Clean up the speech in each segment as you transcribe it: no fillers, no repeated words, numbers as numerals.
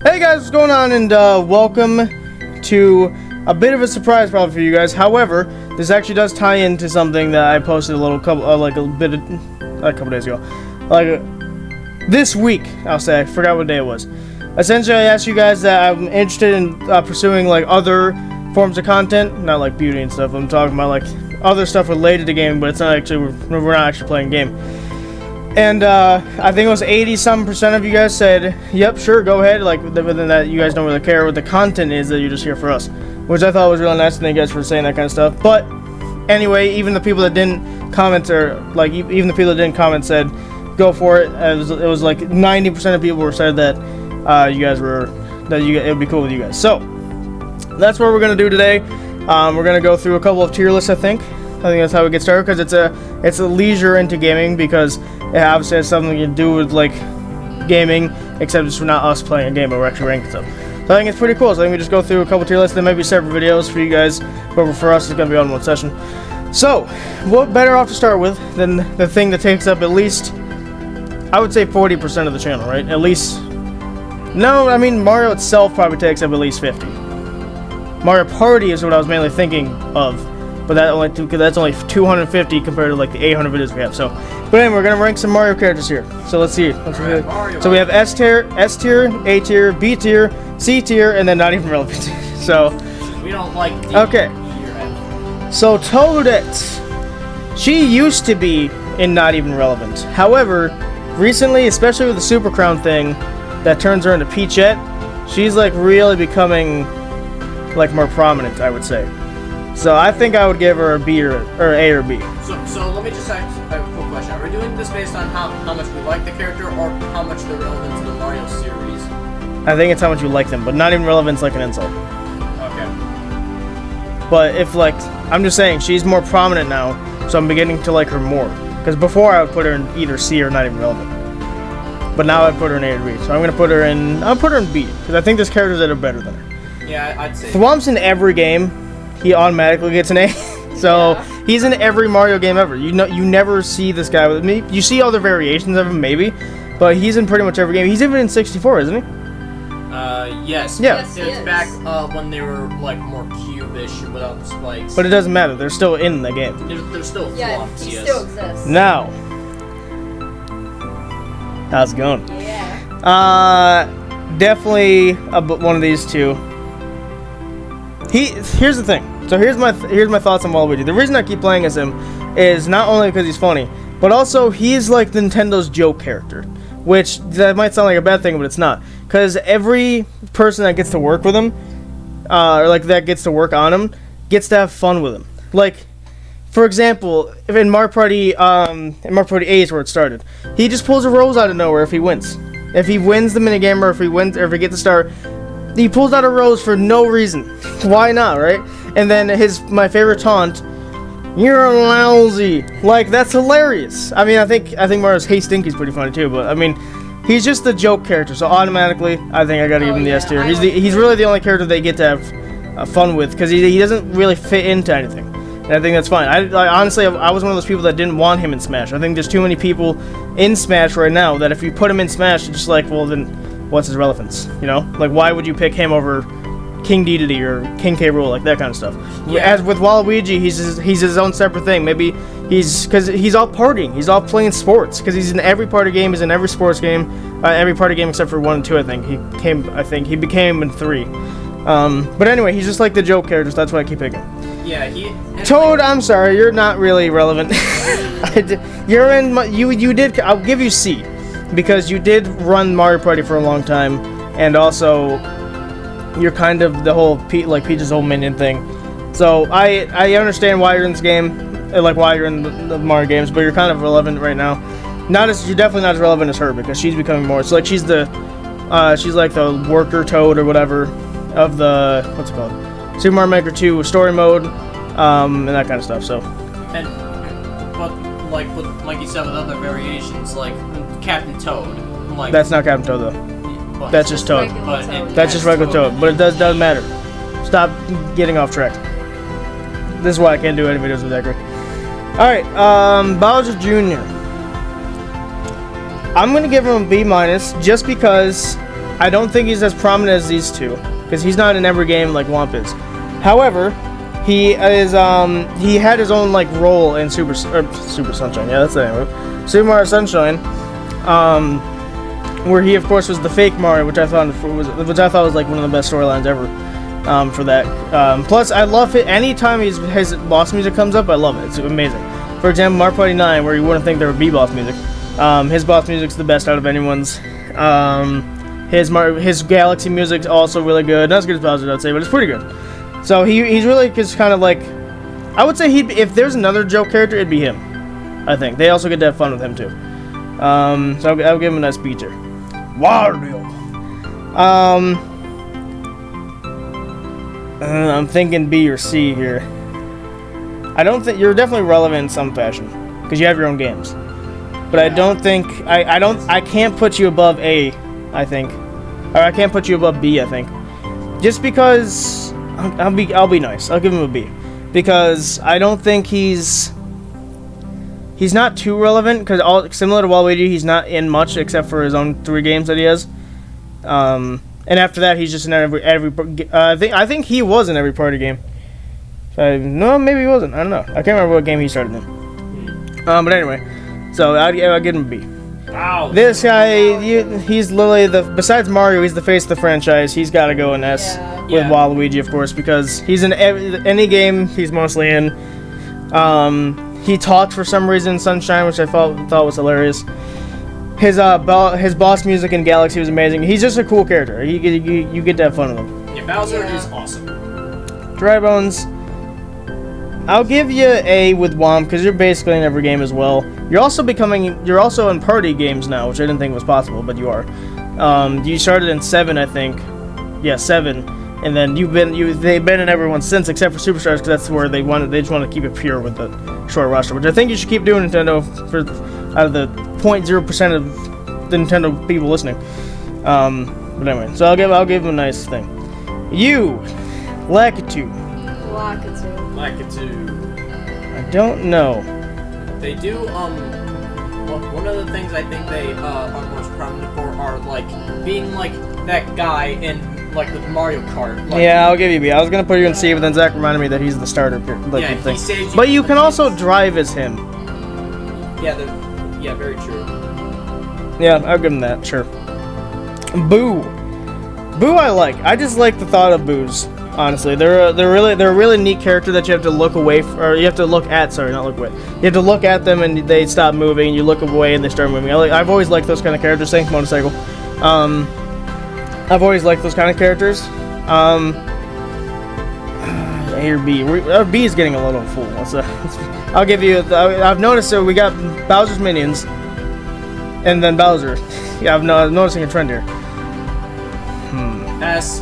Hey guys, what's going on? And welcome to a bit of a surprise probably for you guys. However, this actually does tie into something that I posted a couple days ago. This week, I'll say. I forgot what day it was. Essentially, I asked you guys that I'm interested in pursuing like other forms of content, not like beauty and stuff. I'm talking about like other stuff related to gaming, but it's not actually we're not actually playing a game. And I think it was 80-some% of you guys said, "Yep, sure, go ahead." Like within that, you guys don't really care what the content is; that you're just here for us, which I thought was really nice. Thank you guys for saying that kind of stuff. But anyway, even the people that didn't comment, or like even the people that didn't comment, said, "Go for it." It was like 90% of people were said that it would be cool with you guys. So that's what we're gonna do today. We're gonna go through a couple of tier lists. I think that's how we get started, because it's a leisure into gaming, because it obviously has something to do with like gaming, except it's not us playing a game, but we're actually ranking stuff. So I think it's pretty cool. So I think we just go through a couple tier lists. There may be separate videos for you guys, but for us, it's gonna be all in one session. So what better off to start with than the thing that takes up at least, I would say, 40% of the channel, right? At least. No, I mean Mario itself probably takes up at least 50. Mario Party is what I was mainly thinking of, but that's only 250 compared to like the 800 videos we have. So, but anyway, we're gonna rank some Mario characters here. So let's see. So we have S tier, A tier, B tier, C tier, and then not even relevant. So we don't like D. Okay. So Toadette, she used to be in not even relevant. However, recently, especially with the Super Crown thing that turns her into Peachette, she's like really becoming like more prominent, I would say. So I think I would give her a B or A or B. So let me just ask a quick question. Are we doing this based on how much we like the character, or how much they're relevant to the Mario series? I think it's how much you like them, but not even relevant's like an insult. Okay. But if like, I'm just saying, she's more prominent now, so I'm beginning to like her more. Because before I would put her in either C or not even relevant. But now I'd put her in A or B. So I'm gonna put her in B, because I think there's characters that are better than her. Yeah, I'd say. Thwomp's in every game. He automatically gets an A. So yeah. He's in every Mario game ever. You never see this guy with me. You see other variations of him maybe, but he's in pretty much every game. He's even in 64, isn't he? Yes. Yeah. It's back when they were like more cubish without the spikes. But it doesn't matter. They're still in the game. They're still Thwomps, he yes. still exists. Now, how's it going? Yeah. Definitely one of these two. Here's the thing. So here's my thoughts on Waluigi. The reason I keep playing as him is not only because he's funny, but also he's like Nintendo's joke character, which that might sound like a bad thing, but it's not. Because every person that gets to work with him, or like that gets to work on him, gets to have fun with him. Like, for example, if in Mario Party A is where it started. He just pulls a rose out of nowhere if he wins. If he wins the minigame, or if he gets a star, he pulls out a rose for no reason. Why not, right? And then my favorite taunt, "You're lousy." Like, that's hilarious. I mean, I think Mario's "Hey Stinky's" pretty funny too, but I mean, he's just the joke character. So automatically, I think I gotta give him the S tier. He's really the only character they get to have fun with, because he doesn't really fit into anything. And I think that's fine. I honestly, I was one of those people that didn't want him in Smash. I think there's too many people in Smash right now that if you put him in Smash, it's just like, well then, what's his relevance? You know, like why would you pick him over King Dedede or King K. Rool, like that kind of stuff? Yeah. As with Waluigi, he's his own separate thing. Maybe because he's all partying, he's all playing sports, because he's in every party game, he's in every sports game, every party game except for 1 and 2. I think he became in 3. But anyway, he's just like the joke characters. That's why I keep picking. Yeah, Toad, I'm sorry, you're not really relevant. You're in. You did. I'll give you C, because you did run Mario Party for a long time, and also you're kind of the whole Peach's whole minion thing. So I understand why you're in this game, like why you're in the Mario games, but you're kind of relevant right now. You're definitely not as relevant as her, because she's becoming more. It's like she's like the worker Toad or whatever of the, what's it called, Super Mario Maker 2 story mode, and that kind of stuff. So. But like you said, with other variations, like Captain Toad. Like, that's not Captain Toad though. Well, that's just Toad. That's just regular Toad. But it doesn't matter. Stop getting off track. This is why I can't do any videos with that. Alright, Bowser Jr. I'm gonna give him a B-, just because I don't think he's as prominent as these two, because he's not in every game like Womp is. However, he is he had his own like role in Super Sunshine. Yeah, that's the name of it. Super Mario Sunshine, where he of course was the fake Mario, which I thought was like one of the best storylines ever. For that. Plus, I love it. Anytime his boss music comes up, I love it. It's amazing. For example, Mario Party 9, where you wouldn't think there would be boss music. His boss music's the best out of anyone's. His Galaxy music's also really good. Not as good as Bowser, I'd say, but it's pretty good. So he's really just kind of like, I would say if there's another joke character, it'd be him. I think they also get to have fun with him too. So I'll give him a nice B tier. Wario. I'm thinking B or C here. I don't think you're definitely relevant in some fashion because you have your own games, but I don't think I can't put you above A. I think, or I can't put you above B. I think, just because I'll be nice. I'll give him a B because I don't think he's not too relevant because similar to Waluigi, he's not in much except for his own 3 games that he has. And after that, he's just in every. I think he was in every party game. No, maybe he wasn't. I don't know. I can't remember what game he started in. But anyway, so I'll give him a B. Wow. This guy, he's literally besides Mario, he's the face of the franchise. He's got to go in S with Waluigi, of course, because he's in any game he's mostly in. He talked for some reason in Sunshine, which I thought was hilarious. His boss music in Galaxy was amazing. He's just a cool character. You get to have fun with him. Yeah, Bowser is awesome. Dry Bones, I'll give you A with Womp because you're basically in every game as well. You're also in party games now, which I didn't think was possible, but you are. You started in 7, I think. Yeah, 7, and then they've been in everyone since except for Superstars because that's where they just want to keep it pure with the short roster, which I think you should keep doing, Nintendo, out of the 0.0% of the Nintendo people listening. But anyway, so I'll give him a nice thing. You, Lakitu. I don't know. They do one of the things I think they are most prominent for are like being like that guy in like the Mario Kart. Like, yeah, I'll give you B. I was gonna put you in C, but then Zach reminded me that he's the starter thing. He saves you. But you can also drive as him. Yeah, very true. Yeah, I'll give him that. Sure. Boo. Boo, I like. I just like the thought of boos. Honestly, they're a really neat character that you have to look away or you have to look at. Sorry, not look away. You have to look at them and they stop moving. And you look away and they start moving. I've always liked those kind of characters. Thanks, Motorcycle. I've always liked those kind of characters. A or B. B is getting a little full. I'll give you. I've noticed that we got Bowser's minions, and then Bowser. Yeah, I'm noticing a trend here. S.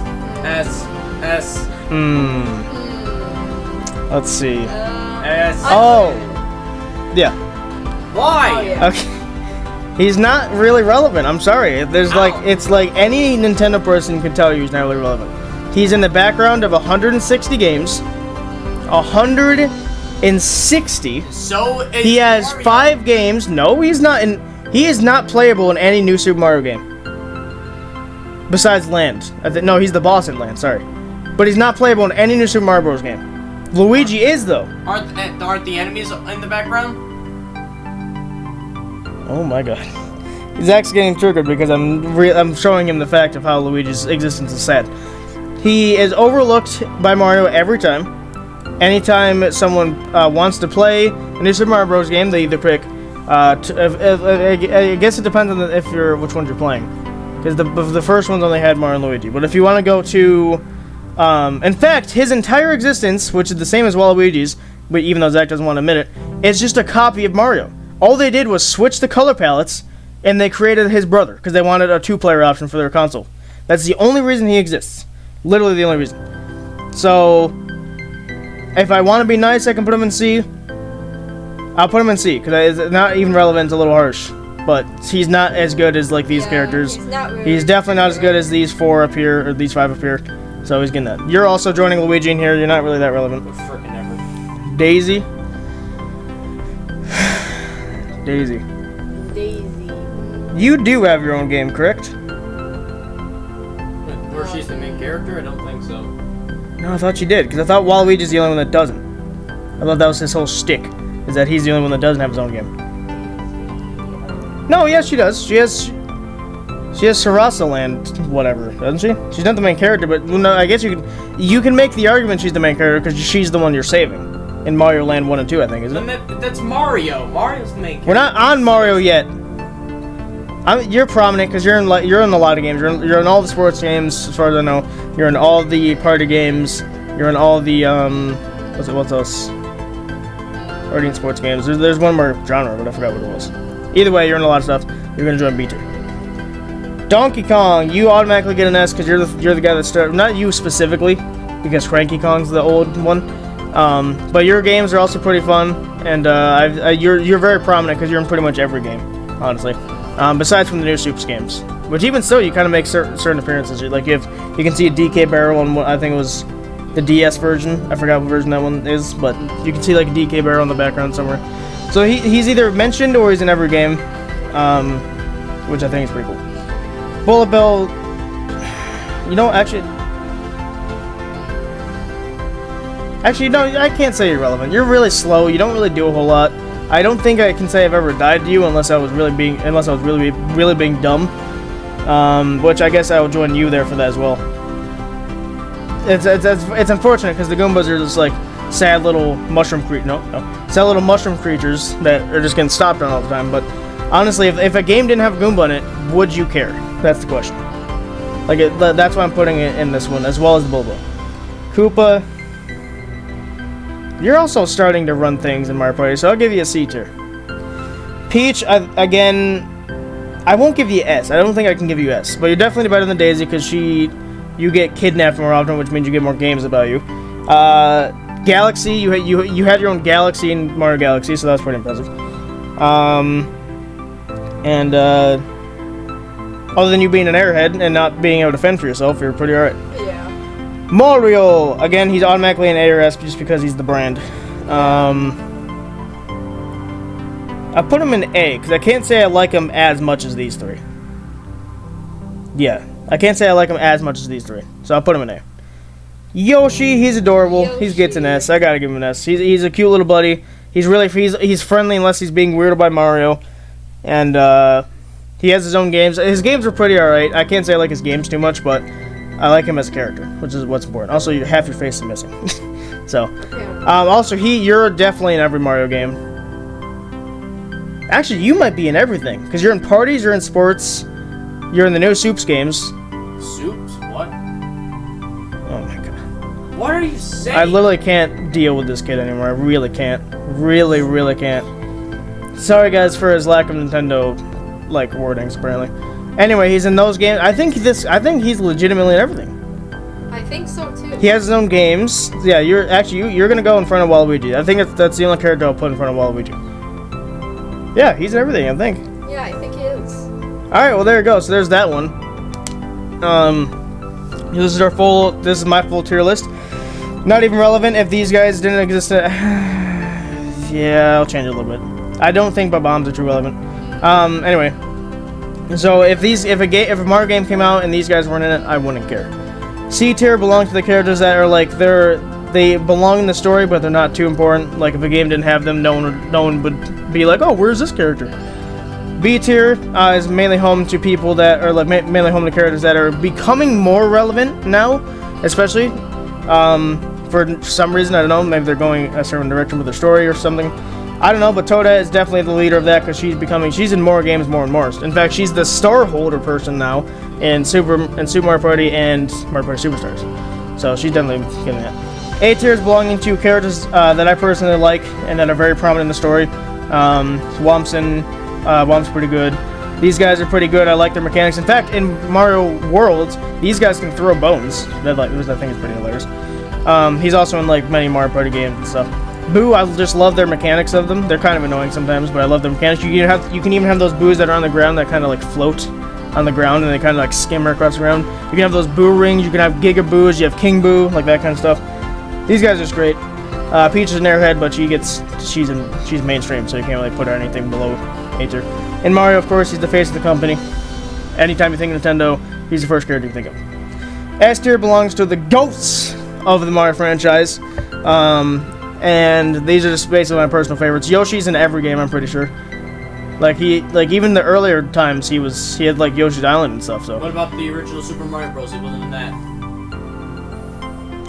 Let's see. S. Oh. Yeah. Why? Okay. He's not really relevant. I'm sorry. It's like any Nintendo person can tell you he's not really relevant. He's in the background of 160 games. 160. So he has Mario. 5 games. No, he's not in. He is not playable in any new Super Mario game. Besides Land. No, he's the boss in Land. Sorry, but he's not playable in any new Super Mario Bros. Game. Luigi is though. Aren't the enemies in the background? Oh my god. Zach's getting triggered because I'm showing him the fact of how Luigi's existence is sad. He is overlooked by Mario every time. Anytime someone wants to play a new Super Mario Bros. Game, they either pick. I guess it depends on which ones you're playing, because the first ones only had Mario and Luigi. But if you want to go to, in fact, his entire existence, which is the same as Waluigi's, but even though Zach doesn't want to admit it, is just a copy of Mario. All they did was switch the color palettes, and they created his brother because they wanted a 2-player option for their console. That's the only reason he exists. Literally the only reason. So, if I want to be nice, I can put him in C. I'll put him in C, because it's not even relevant, it's a little harsh. But he's not as good as like these characters. He's definitely not as good as these 4 up here, or these 5 up here. So he's getting that. You're also joining Luigi in here, you're not really that relevant. Frickin' ever. Daisy. Daisy. You do have your own game, correct? where she's the main character? I don't think so. No, I thought she did, because I thought Waluigi's the only one that doesn't. I thought that was his whole shtick, is that he's the only one that doesn't have his own game. No, yes, she does. She has Sarasa Land, whatever, doesn't she? She's not the main character, but no, I guess you can make the argument she's the main character because she's the one you're saving in Mario Land 1 and 2, I think, isn't it? That's Mario. Mario's the main character. We're not on Mario yet. You're prominent because you're in a lot of games. You're in all the sports games, as far as I know. You're in all the party games. You're in all the what's else? Already in sports games. There's one more genre, but I forgot what it was. Either way, you're in a lot of stuff. You're gonna join B tier. Donkey Kong, you automatically get an S because you're the guy that started. Not you specifically, because Cranky Kong's the old one. But your games are also pretty fun, and you're very prominent because you're in pretty much every game, honestly. Besides from the new Soups games, which even so, you kind of make certain appearances. Like you can see a DK barrel on what I think it was the DS version. I forgot what version that one is, but you can see like a DK barrel in the background somewhere. So he's either mentioned or he's in every game, which I think is pretty cool. Bullet Bill, actually, no, I can't say you're relevant. You're really slow. You don't really do a whole lot. I don't think I can say I've ever died to you unless I was really being dumb. Which I guess I will join you there for that as well. It's unfortunate because the Goombas are just like sad little mushroom creatures that are just getting stopped on all the time. But honestly, if a game didn't have a Goomba in it, would you care? That's the question. That's why I'm putting it in this one, as well as the Bulbo. Koopa, you're also starting to run things in Mario Party, so I'll give you a C tier. Peach, again, I won't give you S. I don't think I can give you S, but you're definitely better than Daisy because you get kidnapped more often, which means you get more games about you. Galaxy, you had your own Galaxy in Mario Galaxy, so that's pretty impressive. Other than you being an airhead and not being able to fend for yourself, you're pretty alright. Yeah. Mario! Again, he's automatically an A or S just because he's the brand. I put him in A, because I can't say I like him as much as these three. Yeah, I can't say I like him as much as these three, so I'll put him in A. Yoshi, he's adorable. He gets an S. I gotta give him an S. He's a cute little buddy. He's friendly unless he's being weirded by Mario. And, he has his own games. His games are pretty alright. I can't say I like his games too much, but I like him as a character, which is what's important. Also, half your face is missing. So, also, you're definitely in every Mario game. Actually, you might be in everything, because you're in parties, you're in sports, you're in the new Soups games. Soups? What? Oh my god. What are you saying? I literally can't deal with this kid anymore. I really can't. Really, really can't. Sorry, guys, for his lack of Nintendo wordings, apparently. Anyway, he's in those games. I think he's legitimately in everything. I think so too. He has his own games. Yeah, you're gonna go in front of Waluigi. I think that's the only character I'll put in front of Waluigi. Yeah, he's in everything, I think. Yeah, I think he is. Alright, well there you go. So there's that one. This is my full tier list. Not even relevant if these guys didn't exist. Yeah, I'll change it a little bit. I don't think Bob-Bombs are too relevant. Anyway. So if a Mario game came out and these guys weren't in it, I wouldn't care. C tier belongs to the characters that are they belong in the story, but they're not too important. Like if a game didn't have them, no one would be like, oh, where's this character? B tier is mainly home to people that are mainly home to characters that are becoming more relevant now, especially for some reason. I don't know. Maybe they're going a certain direction with their story or something. I don't know, but Toadette is definitely the leader of that because she's in more games more and more. In fact, she's the star holder person now in Super Mario Party and Mario Party Superstars. So she's definitely getting that. A tier is belonging to characters that I personally like and that are very prominent in the story. Womp's pretty good. These guys are pretty good. I like their mechanics. In fact, in Mario Worlds, these guys can throw bones. Which I think is pretty hilarious. He's also in many Mario Party games and stuff. Boo, I just love their mechanics of them. They're kind of annoying sometimes, but I love their mechanics. You can even have those boos that are on the ground that kind of float on the ground and they kind of skimmer across the ground. You can have those boo rings. You can have Giga Boos. You have King Boo, that kind of stuff. These guys are just great. Peach is an airhead, but she's mainstream, so you can't really put her anything below A tier. And Mario, of course, he's the face of the company. Anytime you think of Nintendo, he's the first character you think of. S tier belongs to the ghosts of the Mario franchise. And these are just basically my personal favorites. Yoshi's in every game, I'm pretty sure. Like even the earlier times he had like Yoshi's Island and stuff. So What about the original Super Mario Bros? He wasn't in that.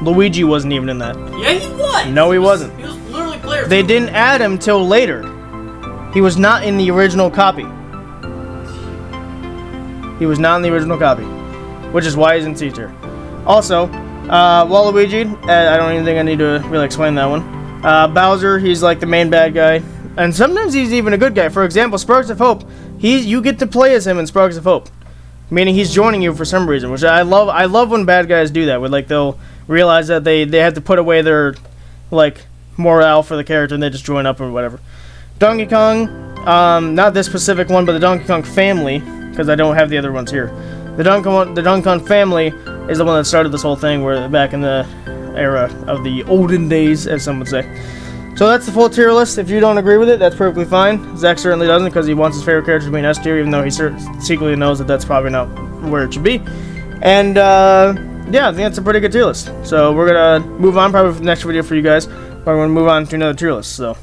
Luigi wasn't even in that. Yeah, he was. No, he wasn't. He was literally player. They didn't add him till later. He was not in the original copy. He was not in the original copy, which is why he's in C tier. Also, Waluigi, I don't even think I need to really explain that one. Bowser, he's like the main bad guy, and sometimes he's even a good guy. For example, Sparks of Hope, you get to play as him in Sparks of Hope, meaning he's joining you for some reason, which I love. I love when bad guys do that, where like they'll realize that they have to put away their like morale for the character and they just join up or whatever. Donkey Kong, not this specific one, but the Donkey Kong family, because I don't have the other ones here. The Donkey Kong family is the one that started this whole thing, where back in the era of the olden days, as some would say. So that's the full tier list. If you don't agree with it, that's perfectly fine. Zach certainly doesn't, because he wants his favorite character to be in S tier, even though he secretly knows that that's probably not where it should be. And yeah, I think that's a pretty good tier list. So we're gonna move on probably for the next video for you guys. But we're gonna move on to another tier list. So.